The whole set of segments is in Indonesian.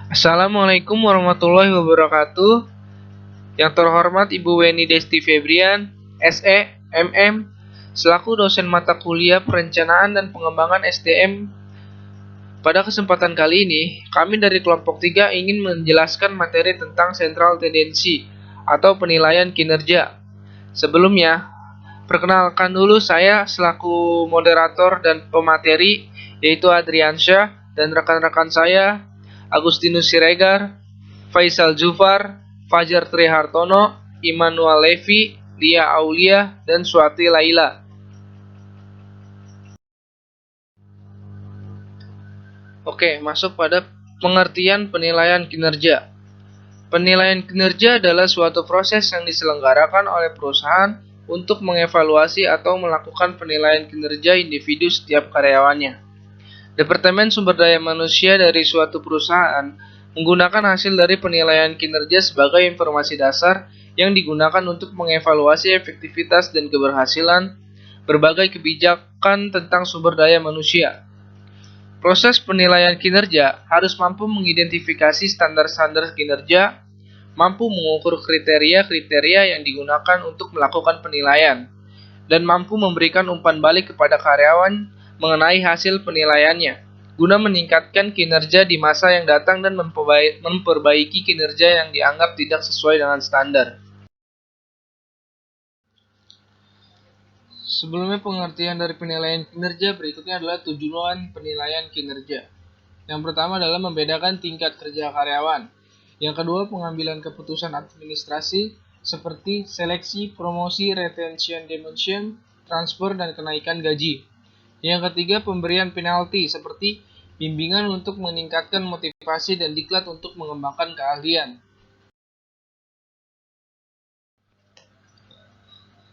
Assalamualaikum warahmatullahi wabarakatuh. Yang terhormat Ibu Weni Desti Febrian, SE, MM, selaku dosen mata kuliah Perencanaan dan Pengembangan SDM. Pada kesempatan kali ini, kami dari kelompok 3 ingin menjelaskan materi tentang sentral tendensi atau penilaian kinerja. Sebelumnya, perkenalkan dulu saya selaku moderator dan pemateri, yaitu Adriansyah dan rekan-rekan saya Agustinus Siregar, Faisal Jufar, Fajar Trihartono, Immanuel Levi, Lia Aulia, dan Swati Laila. Oke, masuk pada pengertian penilaian kinerja. Penilaian kinerja adalah suatu proses yang diselenggarakan oleh perusahaan untuk mengevaluasi atau melakukan penilaian kinerja individu setiap karyawannya. Departemen Sumber Daya Manusia dari suatu perusahaan menggunakan hasil dari penilaian kinerja sebagai informasi dasar yang digunakan untuk mengevaluasi efektivitas dan keberhasilan berbagai kebijakan tentang sumber daya manusia. Proses penilaian kinerja harus mampu mengidentifikasi standar-standar kinerja, mampu mengukur kriteria-kriteria yang digunakan untuk melakukan penilaian, dan mampu memberikan umpan balik kepada karyawan mengenai hasil penilaiannya, guna meningkatkan kinerja di masa yang datang dan memperbaiki kinerja yang dianggap tidak sesuai dengan standar. Sebelumnya pengertian dari penilaian kinerja, berikutnya adalah tujuan penilaian kinerja. Yang pertama adalah membedakan tingkat kerja karyawan. Yang kedua, pengambilan keputusan administrasi seperti seleksi, promosi, retention, demotion, transfer, dan kenaikan gaji. Yang ketiga, pemberian penalti seperti bimbingan untuk meningkatkan motivasi dan diklat untuk mengembangkan keahlian.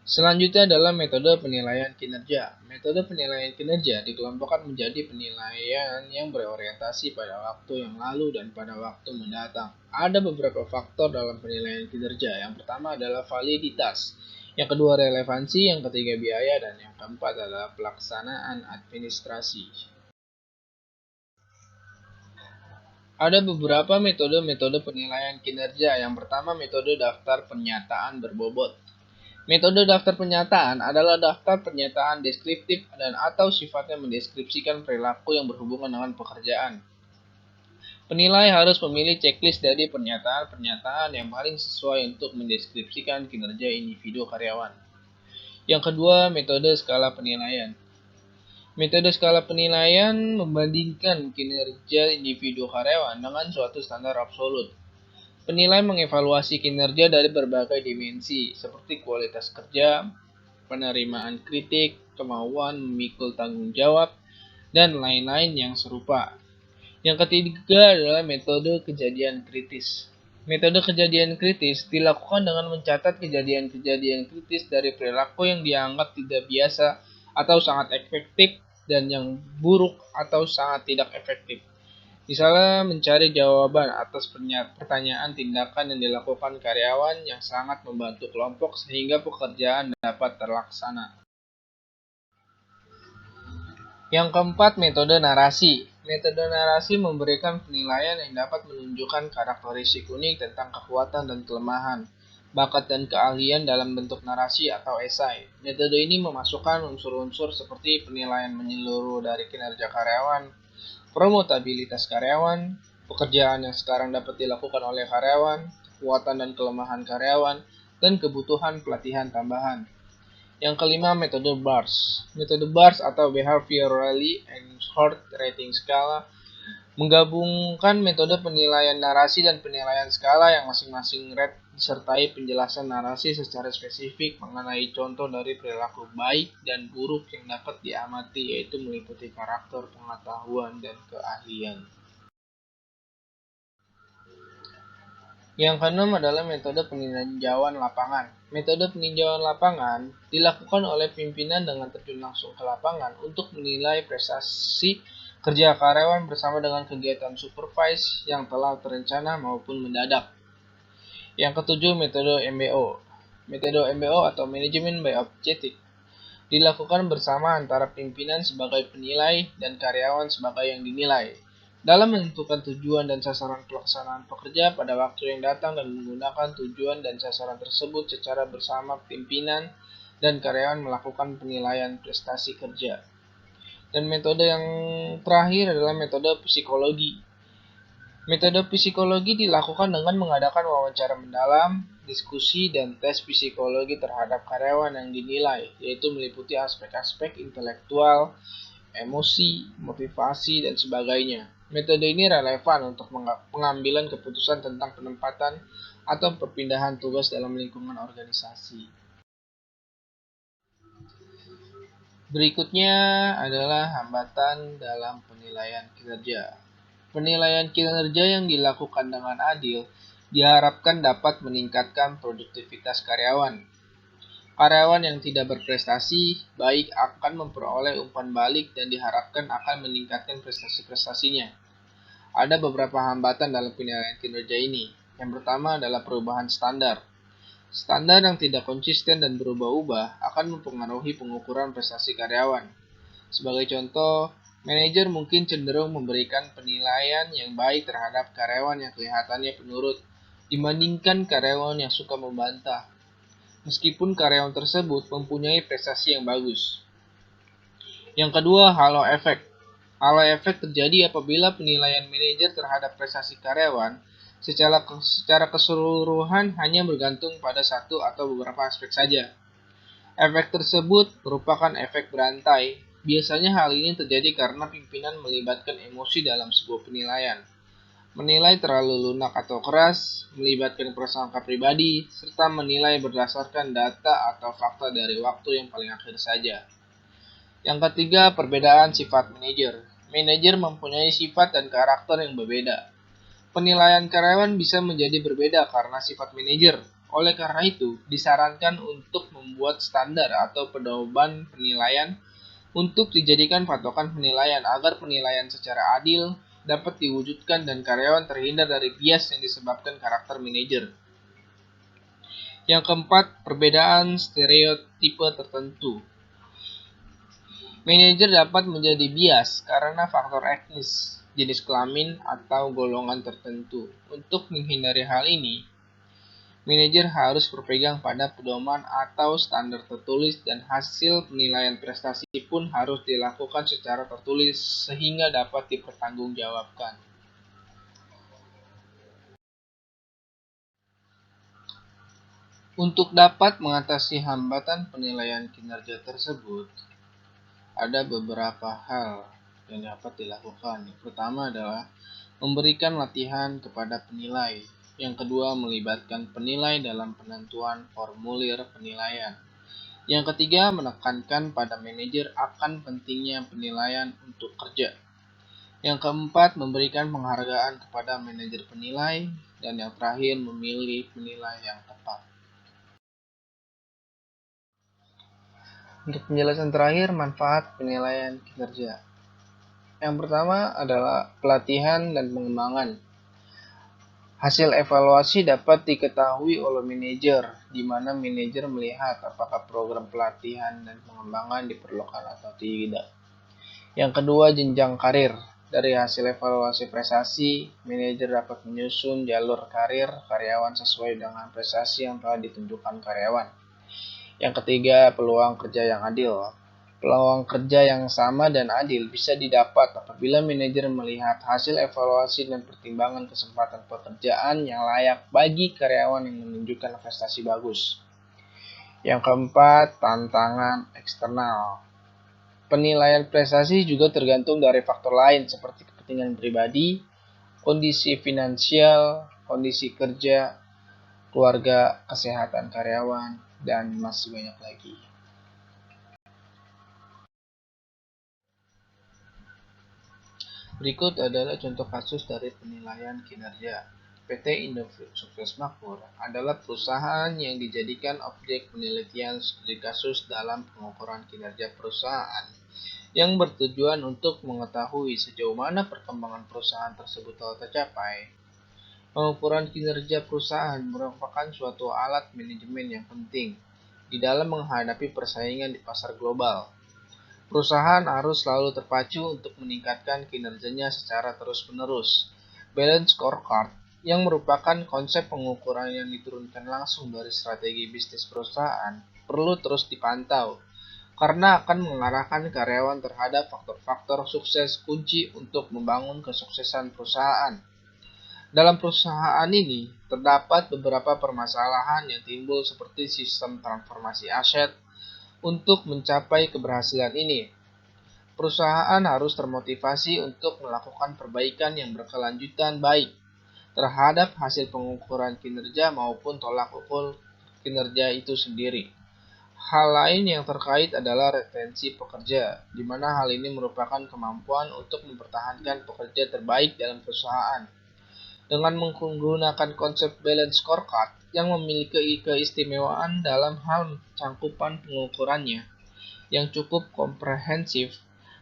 Selanjutnya adalah metode penilaian kinerja. Metode penilaian kinerja dikelompokkan menjadi penilaian yang berorientasi pada waktu yang lalu dan pada waktu mendatang. Ada beberapa faktor dalam penilaian kinerja. Yang pertama adalah validitas, yang kedua relevansi, yang ketiga biaya, dan yang keempat adalah pelaksanaan administrasi. Ada beberapa metode penilaian kinerja. Yang pertama, metode daftar pernyataan berbobot. Metode daftar pernyataan adalah daftar pernyataan deskriptif dan atau sifatnya mendeskripsikan perilaku yang berhubungan dengan pekerjaan. Penilai harus memilih checklist dari pernyataan-pernyataan yang paling sesuai untuk mendeskripsikan kinerja individu karyawan. Yang kedua, metode skala penilaian. Metode skala penilaian membandingkan kinerja individu karyawan dengan suatu standar absolut. Penilai mengevaluasi kinerja dari berbagai dimensi, seperti kualitas kerja, penerimaan kritik, kemauan memikul tanggung jawab, dan lain-lain yang serupa. Yang ketiga adalah metode kejadian kritis. Metode kejadian kritis dilakukan dengan mencatat kejadian-kejadian kritis dari perilaku yang dianggap tidak biasa atau sangat efektif dan yang buruk atau sangat tidak efektif. Misalnya mencari jawaban atas pertanyaan tindakan yang dilakukan karyawan yang sangat membantu kelompok sehingga pekerjaan dapat terlaksana. Yang keempat, metode narasi. Metode narasi memberikan penilaian yang dapat menunjukkan karakteristik unik tentang kekuatan dan kelemahan, bakat dan keahlian dalam bentuk narasi atau esai. Metode ini memasukkan unsur-unsur seperti penilaian menyeluruh dari kinerja karyawan, promotabilitas karyawan, pekerjaan yang sekarang dapat dilakukan oleh karyawan, kekuatan dan kelemahan karyawan, dan kebutuhan pelatihan tambahan. Yang kelima, metode BARS. Metode BARS atau Behaviorally Enhanced Rating Scala menggabungkan metode penilaian narasi dan penilaian skala yang masing-masing rate disertai penjelasan narasi secara spesifik mengenai contoh dari perilaku baik dan buruk yang dapat diamati, yaitu meliputi karakter, pengetahuan, dan keahlian. Yang keenam adalah metode peninjauan lapangan. Metode peninjauan lapangan dilakukan oleh pimpinan dengan terjun langsung ke lapangan untuk menilai prestasi kerja karyawan bersama dengan kegiatan supervise yang telah terencana maupun mendadak. Yang ketujuh, metode MBO. Metode MBO atau Management by Objective dilakukan bersama antara pimpinan sebagai penilai dan karyawan sebagai yang dinilai. dalam menentukan tujuan dan sasaran pelaksanaan pekerja pada waktu yang datang dan menggunakan tujuan dan sasaran tersebut secara bersama pimpinan dan karyawan melakukan penilaian prestasi kerja. Dan metode yang terakhir adalah metode psikologi. Metode psikologi dilakukan dengan mengadakan wawancara mendalam, diskusi, dan tes psikologi terhadap karyawan yang dinilai, yaitu meliputi aspek-aspek intelektual, emosi, motivasi, dan sebagainya. Metode ini relevan untuk pengambilan keputusan tentang penempatan atau perpindahan tugas dalam lingkungan organisasi. Berikutnya adalah hambatan dalam penilaian kinerja. Penilaian kinerja yang dilakukan dengan adil diharapkan dapat meningkatkan produktivitas karyawan. Karyawan yang tidak berprestasi baik akan memperoleh umpan balik dan diharapkan akan meningkatkan prestasi-prestasinya. Ada beberapa hambatan dalam penilaian kinerja ini. Yang pertama adalah perubahan standar. Standar yang tidak konsisten dan berubah-ubah akan mempengaruhi pengukuran prestasi karyawan. Sebagai contoh, manajer mungkin cenderung memberikan penilaian yang baik terhadap karyawan yang kelihatannya penurut dibandingkan karyawan yang suka membantah, meskipun karyawan tersebut mempunyai prestasi yang bagus. Yang kedua, halo effect. Halo effect terjadi apabila penilaian manajer terhadap prestasi karyawan secara keseluruhan hanya bergantung pada satu atau beberapa aspek saja. Efek tersebut merupakan efek berantai. Biasanya hal ini terjadi karena pimpinan melibatkan emosi dalam sebuah penilaian. Menilai terlalu lunak atau keras, melibatkan prasangka pribadi, serta menilai berdasarkan data atau fakta dari waktu yang paling akhir saja. Yang ketiga, perbedaan sifat manajer. Manajer mempunyai sifat dan karakter yang berbeda. Penilaian karyawan bisa menjadi berbeda karena sifat manajer. Oleh karena itu, disarankan untuk membuat standar atau pedoman penilaian untuk dijadikan patokan penilaian agar penilaian secara adil dapat diwujudkan dan karyawan terhindar dari bias yang disebabkan karakter manajer. Yang keempat, perbedaan stereotipe tertentu. Manajer dapat menjadi bias karena faktor etnis, jenis kelamin, atau golongan tertentu. Untuk menghindari hal ini, manajer harus berpegang pada pedoman atau standar tertulis dan hasil penilaian prestasi pun harus dilakukan secara tertulis sehingga dapat dipertanggungjawabkan. Untuk dapat mengatasi hambatan penilaian kinerja tersebut, ada beberapa hal yang dapat dilakukan. Yang pertama adalah memberikan latihan kepada penilai. Yang kedua, melibatkan penilai dalam penentuan formulir penilaian. Yang ketiga, menekankan pada manajer akan pentingnya penilaian untuk kerja. Yang keempat, memberikan penghargaan kepada manajer penilai. Dan yang terakhir, memilih penilai yang tepat. Untuk penjelasan terakhir, manfaat penilaian kinerja. Yang pertama adalah pelatihan dan pengembangan. Hasil evaluasi dapat diketahui oleh manajer, di mana manajer melihat apakah program pelatihan dan pengembangan diperlukan atau tidak. Yang kedua, jenjang karir. Dari hasil evaluasi prestasi, manajer dapat menyusun jalur karir karyawan sesuai dengan prestasi yang telah ditunjukkan karyawan. Yang ketiga, peluang kerja yang adil. Peluang kerja yang sama dan adil bisa didapat apabila manajer melihat hasil evaluasi dan pertimbangan kesempatan pekerjaan yang layak bagi karyawan yang menunjukkan prestasi bagus. Yang keempat, tantangan eksternal. Penilaian prestasi juga tergantung dari faktor lain seperti kepentingan pribadi, kondisi finansial, kondisi kerja, keluarga, kesehatan karyawan, dan masih banyak lagi. Berikut adalah contoh kasus dari penilaian kinerja. PT Indo Sukses Makmur adalah perusahaan yang dijadikan objek penelitian studi kasus dalam pengukuran kinerja perusahaan yang bertujuan untuk mengetahui sejauh mana perkembangan perusahaan tersebut telah tercapai. Pengukuran kinerja perusahaan merupakan suatu alat manajemen yang penting di dalam menghadapi persaingan di pasar global. Perusahaan harus selalu terpacu untuk meningkatkan kinerjanya secara terus-menerus. Balance scorecard, yang merupakan konsep pengukuran yang diturunkan langsung dari strategi bisnis perusahaan, perlu terus dipantau karena akan mengarahkan karyawan terhadap faktor-faktor sukses kunci untuk membangun kesuksesan perusahaan. Dalam perusahaan ini, terdapat beberapa permasalahan yang timbul seperti sistem transformasi aset. Untuk mencapai keberhasilan ini, perusahaan harus termotivasi untuk melakukan perbaikan yang berkelanjutan baik terhadap hasil pengukuran kinerja maupun tolak ukur kinerja itu sendiri. Hal lain yang terkait adalah retensi pekerja, di mana hal ini merupakan kemampuan untuk mempertahankan pekerja terbaik dalam perusahaan. Dengan menggunakan konsep balance scorecard yang memiliki keistimewaan dalam hal cangkupan pengukurannya yang cukup komprehensif,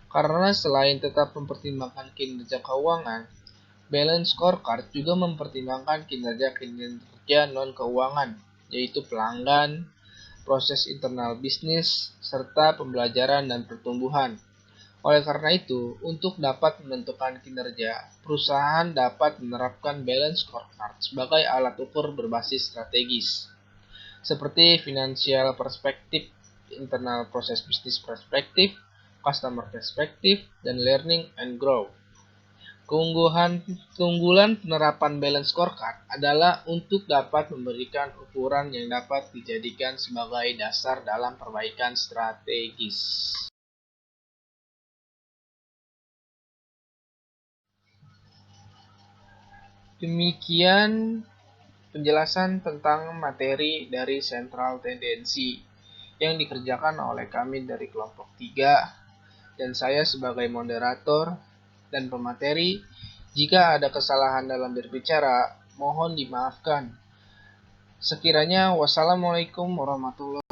karena selain tetap mempertimbangkan kinerja keuangan, balance scorecard juga mempertimbangkan kinerja non-keuangan, yaitu pelanggan, proses internal bisnis, serta pembelajaran dan pertumbuhan. Oleh karena itu, untuk dapat menentukan kinerja, perusahaan dapat menerapkan balance scorecard sebagai alat ukur berbasis strategis, seperti financial perspektif, internal proses bisnis perspektif, customer perspektif, dan learning and grow. Keunggulan penerapan balance scorecard adalah untuk dapat memberikan ukuran yang dapat dijadikan sebagai dasar dalam perbaikan strategis. Demikian penjelasan tentang materi dari sentral tendensi yang dikerjakan oleh kami dari kelompok 3 dan saya sebagai moderator dan pemateri. Jika ada kesalahan dalam berbicara, mohon dimaafkan. Sekiranya, wassalamualaikum warahmatullahi wabarakatuh.